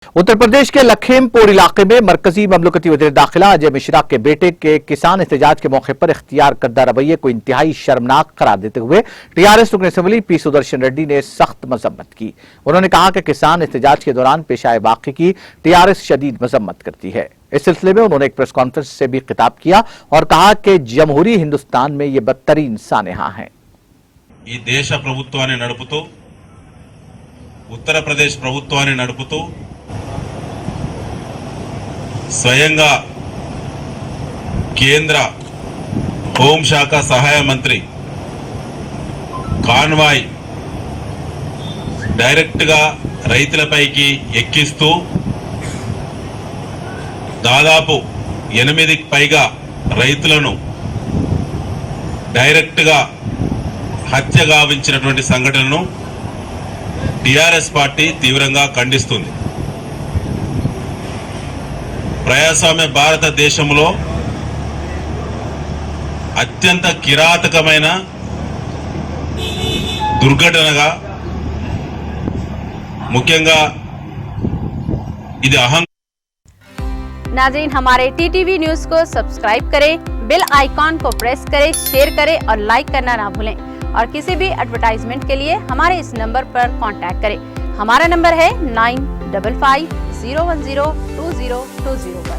उत्तर प्रदेश के लखीमपुर इलाके में मरकजी ममलकती वज़ीर दाखिला अजय मिश्रा के बेटे के किसान एहतजाज के मौके पर इख्तियार करदा रवैये को इंतहाई शर्मनाक करार देते हुए टीआरएस रुकन असेंबली पी सुदर्शन रेड्डी ने सख्त मजम्मत की। उन्होंने कहा कि किसान एहतजाज के दौरान पेश आए वाक़े की टीआरएस शदीद मजम्मत करती है। इस सिलसिले में उन्होंने एक प्रेस कॉन्फ्रेंस से भी खिताब किया और कहा कि जमहूरी हिंदुस्तान में ये बदतरीन सानेहा है। ఈ దేశ ప్రభుత్వాన్ని నడుపుతూ ఉత్తరప్రదేశ్ ప్రభుత్వాన్ని నడుపుతూ స్వయంగా కేంద్ర హోంశాఖ సహాయ మంత్రి కాన్వాయ్ డైరెక్ట్ గా రైతులపైకి ఎక్కిస్తూ దాదాపు 8కి పైగా రైతులను డైరెక్ట్ గా హత్య గావించినటువంటి సంఘటనను టిఆర్ఎస్ పార్టీ తీవ్రంగా ఖండిస్తుంది। ప్రజాస్వామ్య భారతదేశంలో అత్యంత కిరాతకమైన దుర్ఘటనగా ముఖ్యంగా ఇది नाज़रीन, हमारे टीटीवी न्यूज को सब्सक्राइब करें, बेल आइकॉन को प्रेस करें, शेयर करें और लाइक करना ना भूलें। और किसी भी एडवर्टाइजमेंट के लिए हमारे इस नंबर पर कांटेक्ट करें। हमारा नंबर है 9550102020 पर।